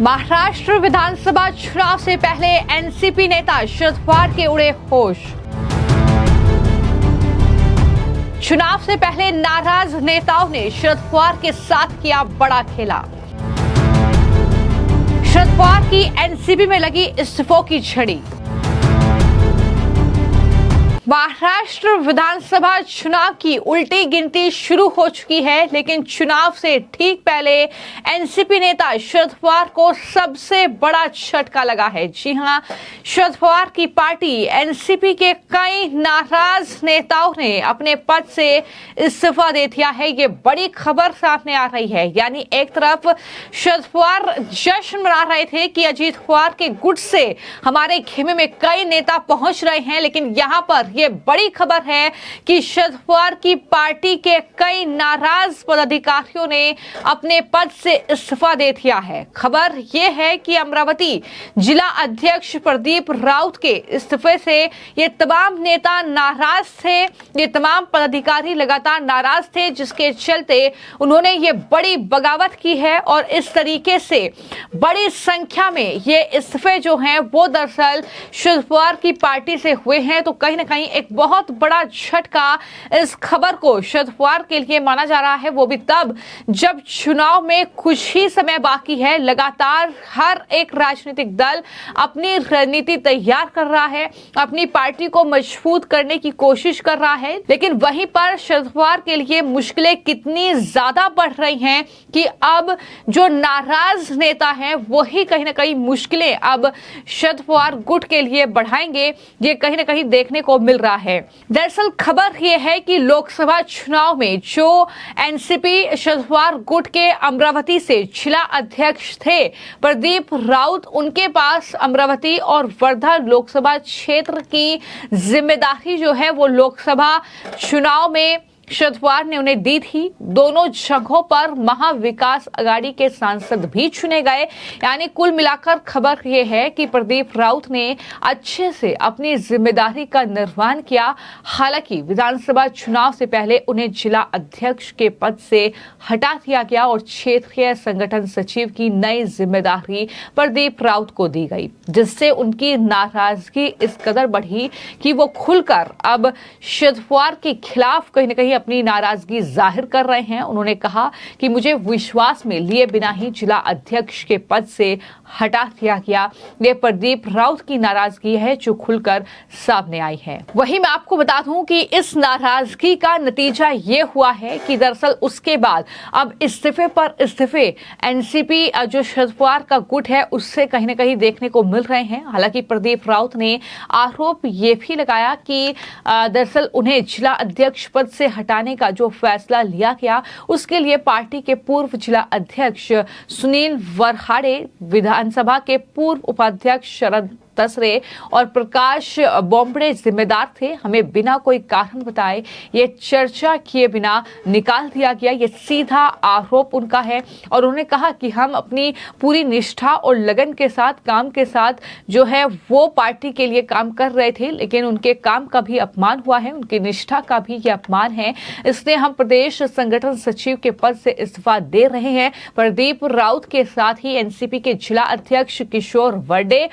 महाराष्ट्र विधानसभा चुनाव से पहले एनसीपी नेता शरद पवार के उड़े होश। चुनाव से पहले नाराज नेताओं ने शरद पवार के साथ किया बड़ा खेला। शरद पवार की एनसीपी में लगी इस्तीफों की झड़ी। महाराष्ट्र विधानसभा चुनाव की उल्टी गिनती शुरू हो चुकी है, लेकिन चुनाव से ठीक पहले एनसीपी नेता शरद पवार को सबसे बड़ा झटका लगा है। जी हां, शरद पवार की पार्टी एनसीपी के कई नाराज नेताओं ने अपने पद से इस्तीफा दे दिया है। ये बड़ी खबर सामने आ रही है। यानी एक तरफ शरद पवार जश्न मना रहे थे कि अजीत पवार के गुट से हमारे खेमे में कई नेता पहुंच रहे हैं, लेकिन यहां पर ये बड़ी खबर है कि शरद पवार की पार्टी के कई नाराज पदाधिकारियों ने अपने पद से इस्तीफा दे दिया है। खबर यह है कि अमरावती जिला अध्यक्ष प्रदीप राउत के इस्तीफे से ये तमाम नेता नाराज थे, ये तमाम पदाधिकारी लगातार नाराज थे, जिसके चलते उन्होंने ये बड़ी बगावत की है और इस तरीके से बड़ी संख्या में ये इस्तीफे जो हैं वो दरअसल शरद पवार की पार्टी से हुए हैं। तो कहीं ना कहीं एक बहुत बड़ा झटका इस खबर को शरद पवार के लिए माना जा रहा है, वो भी तब जब चुनाव में कुछ ही समय बाकी है। लगातार हर एक राजनीतिक दल अपनी रणनीति तैयार कर रहा है, अपनी पार्टी को मजबूत करने की कोशिश कर रहा है, लेकिन वहीं पर शरद पवार के लिए मुश्किलें कितनी ज्यादा बढ़ रही हैं कि अब जो नाराज नेता हैं वही कहीं ना कहीं मुश्किलें अब शरद पवार गुट के लिए बढ़ाएंगे, ये कहीं ना कहीं देखने को मिल रहा है। दरअसल खबर यह है कि लोकसभा चुनाव में जो एनसीपी शरद पवार गुट के अमरावती से जिला अध्यक्ष थे प्रदीप राउत, उनके पास अमरावती और वर्धा लोकसभा क्षेत्र की जिम्मेदारी जो है वो लोकसभा चुनाव में शरद पवार ने उन्हें दी थी। दोनों जगहों पर महाविकास अघाड़ी के सांसद भी चुने गए। यानी कुल मिलाकर खबर यह है कि प्रदीप राउत ने अच्छे से अपनी जिम्मेदारी का निर्वहन किया। हालांकि विधानसभा चुनाव से पहले उन्हें जिला अध्यक्ष के पद से हटा दिया गया और क्षेत्रीय संगठन सचिव की नई जिम्मेदारी प्रदीप राउत को दी गई, जिससे उनकी नाराजगी इस कदर बढ़ी कि वो खुलकर अब शरद पवार के खिलाफ कहीं ना कहीं अपनी नाराजगी जाहिर कर रहे हैं। उन्होंने कहा कि मुझे विश्वास में लिए बिना ही जिला अध्यक्ष के पद से हटा दिया गया। ये प्रदीप राउत की नाराजगी है जो खुलकर सामने आई है। वहीं मैं आपको बता दूं कि इस नाराजगी का नतीजा ये हुआ है कि दरअसल उसके बाद अब इस्तीफे पर इस्तीफे एनसीपी जो शरद पवार का गुट है उससे कहीं ना कहीं देखने को मिल रहे हैं। हालांकि प्रदीप राउत ने आरोप ये भी लगाया कि दरअसल उन्हें जिला अध्यक्ष पद से हटाने का जो फैसला लिया गया उसके लिए पार्टी के पूर्व जिला अध्यक्ष सुनील वरहाड़े, विधानसभा के पूर्व उपाध्यक्ष शरद तसरे और प्रकाश बोम्बड़े जिम्मेदार थे। हमें बिना कोई कारण बताए ये चर्चा किए बिना निकाल दिया गया, ये सीधा आरोप उनका है। और उन्होंने कहा कि हम अपनी पूरी निष्ठा और लगन के साथ काम के साथ जो है वो पार्टी के लिए काम कर रहे थे, लेकिन उनके काम का भी अपमान हुआ है, उनकी निष्ठा का भी ये अपमान है। इसलिए हम प्रदेश संगठन सचिव के पद से इस्तीफा दे रहे हैं। प्रदीप राउत के साथ ही एनसीपी के जिला अध्यक्ष किशोर वर्डे,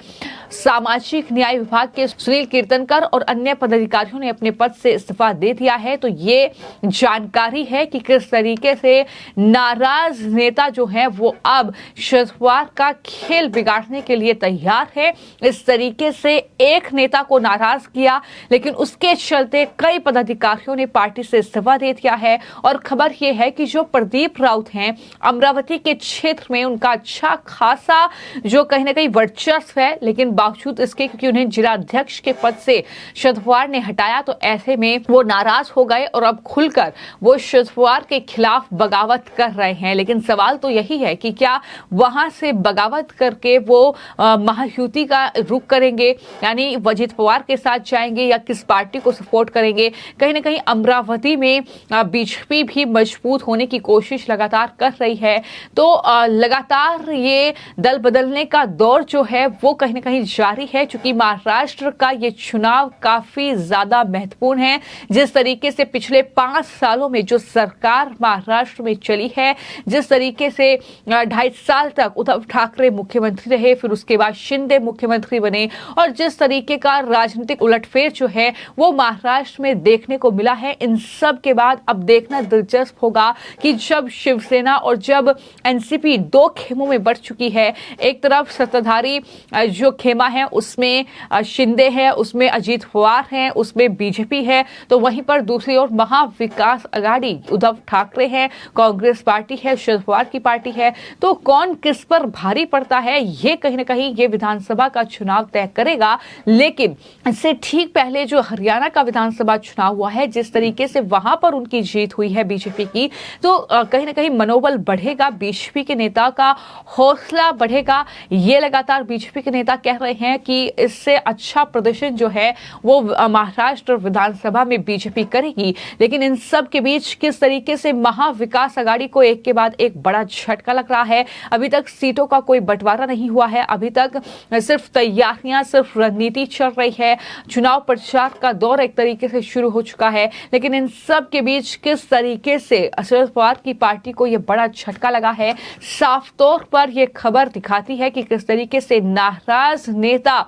सामाजिक न्याय विभाग के सुनील कीर्तनकर और अन्य पदाधिकारियों ने अपने पद से इस्तीफा दे दिया है। तो ये जानकारी है कि किस तरीके से नाराज नेता जो है वो अब शरद पवार का खेल बिगाड़ने के लिए तैयार है। इस तरीके से एक नेता को नाराज किया, लेकिन उसके चलते कई पदाधिकारियों ने पार्टी से इस्तीफा दे दिया है। और खबर यह है कि जो प्रदीप राउत हैं अमरावती के क्षेत्र में उनका अच्छा खासा जो कहीं ना कहीं वर्चस्व है, लेकिन बावजूद इसके क्योंकि उन्हें जिला अध्यक्ष के पद से शरद पवार ने हटाया, तो ऐसे में वो नाराज हो गए और अब खुलकर वो शरद पवार के खिलाफ बगावत कर रहे हैं। लेकिन सवाल तो यही है कि क्या वहां से बगावत करके वो महायुति का रुख करेंगे, यानी अजीत पवार के साथ जाएंगे या किस पार्टी को सपोर्ट करेंगे। कहीं ना कहीं अमरावती में बीजेपी भी मजबूत होने की कोशिश लगातार कर रही है। तो लगातार ये दल बदलने का दौर जो है वो कहीं ना कहीं जारी जारी है, क्योंकि महाराष्ट्र का ये चुनाव काफी ज्यादा महत्वपूर्ण है। जिस तरीके से पिछले 5 सालों में जो सरकार महाराष्ट्र में चली है, जिस तरीके से 2.5 साल तक उद्धव ठाकरे मुख्यमंत्री रहे, फिर उसके बाद शिंदे मुख्यमंत्री बने, और जिस तरीके का राजनीतिक उलटफेर जो है वो महाराष्ट्र में देखने को मिला है, इन सब के बाद अब देखना दिलचस्प होगा कि जब शिवसेना और जब एनसीपी 2 खेमों में बढ़ चुकी है, एक तरफ सत्ताधारी जो खेमा है उसमें शिंदे है, उसमें अजीत पवार है, उसमें बीजेपी है, तो वहीं पर दूसरी ओर महाविकास अघाड़ी उद्धव ठाकरे है, कांग्रेस पार्टी है, शरद पवार की पार्टी है। तो कौन किस पर भारी पड़ता है, ये कहीं ना कहीं ये विधानसभा का चुनाव तय करेगा। लेकिन इससे ठीक पहले जो हरियाणा का विधानसभा चुनाव हुआ है, जिस तरीके से वहां पर उनकी जीत हुई है बीजेपी की, तो कहीं ना कहीं मनोबल बढ़ेगा, बीजेपी के नेता का हौसला बढ़ेगा। ये लगातार बीजेपी के नेता कह रहे हैं कि इससे अच्छा प्रदर्शन जो है वो महाराष्ट्र विधानसभा में बीजेपी करेगी। लेकिन इन सब के बीच किस तरीके से महाविकास अघाड़ी को एक के बाद एक बड़ा झटका लग रहा है। अभी तक सीटों का कोई बंटवारा नहीं हुआ है, अभी तक सिर्फ तैयारियां, सिर्फ रणनीति चल रही है, चुनाव प्रचार का दौर एक तरीके से शुरू हो चुका है। लेकिन इन सब के बीच किस तरीके से शरद पवार की पार्टी को यह बड़ा झटका लगा है, साफ तौर पर यह खबर दिखाती है कि किस तरीके से नाराज नेता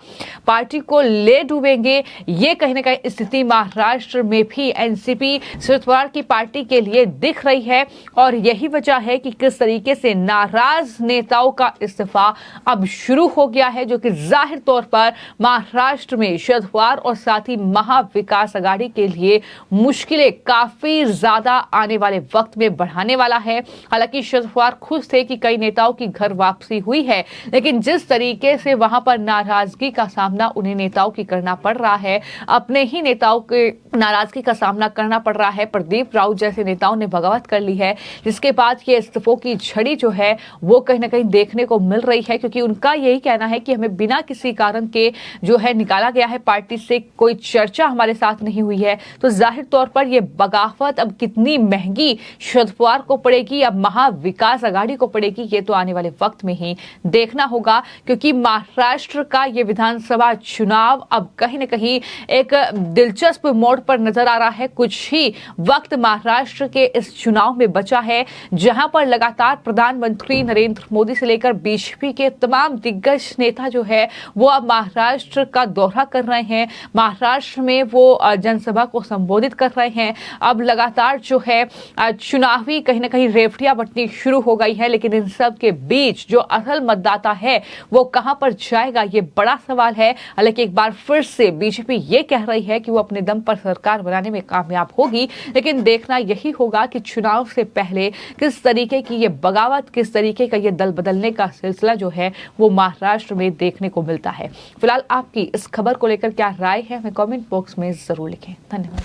पार्टी को ले डूबेंगे। ये कहीं ना कहीं स्थिति महाराष्ट्र में भी एनसीपी शरद पवार की पार्टी के लिए दिख रही है, और यही वजह है कि किस तरीके से नाराज नेताओं का इस्तीफा अब शुरू हो गया है, जो कि जाहिर तौर पर महाराष्ट्र में शरद पवार और साथ ही महाविकास अघाड़ी के लिए मुश्किलें काफी ज्यादा आने वाले वक्त में बढ़ाने वाला है। हालांकि शरद पवार खुश थे कि कई नेताओं की घर वापसी हुई है, लेकिन जिस तरीके से वहां पर नाराजगी का सामना उन्हें नेताओं की करना पड़ रहा है, अपने ही नेताओं के नाराजगी का सामना करना पड़ रहा है, प्रदीप राउत जैसे नेताओं ने बगावत कर ली है, जिसके बाद ये इस्तीफों की झड़ी जो है वो कहीं ना कहीं देखने को मिल रही है। क्योंकि उनका यही कहना है कि हमें बिना किसी कारण के जो है निकाला गया है पार्टी से, कोई चर्चा हमारे साथ नहीं हुई है। तो जाहिर तौर पर यह बगावत अब कितनी महंगी शरद पवार को पड़ेगी, अब महाविकास अघाड़ी को पड़ेगी, ये तो आने वाले वक्त में ही देखना होगा। क्योंकि महाराष्ट्र का ये विधानसभा चुनाव अब कहीं ना कहीं एक दिलचस्प मोड़ पर नजर आ रहा है। कुछ ही वक्त महाराष्ट्र के इस चुनाव में बचा है, जहां पर लगातार प्रधानमंत्री नरेंद्र मोदी से लेकर बीजेपी के तमाम दिग्गज नेता जो है वो अब महाराष्ट्र का दौरा कर रहे हैं, महाराष्ट्र में वो जनसभा को संबोधित कर रहे हैं। अब लगातार जो है चुनावी कहीं ना कहीं रेवटियां बटनी शुरू हो गई है। लेकिन इन सब के बीच जो असल मतदाता है वो कहां पर जाएगा, ये बड़ा सवाल है। हालांकि एक बार फिर से बीजेपी ये कह रही है कि वो अपने दम पर सरकार बनाने में कामयाब होगी, लेकिन देखना यही होगा कि चुनाव से पहले किस तरीके की ये बगावत, किस तरीके का ये दल बदलने का सिलसिला जो है वो महाराष्ट्र में देखने को मिलता है। फिलहाल आपकी इस खबर को लेकर क्या राय है, हमें कमेंट बॉक्स में जरूर लिखें। धन्यवाद।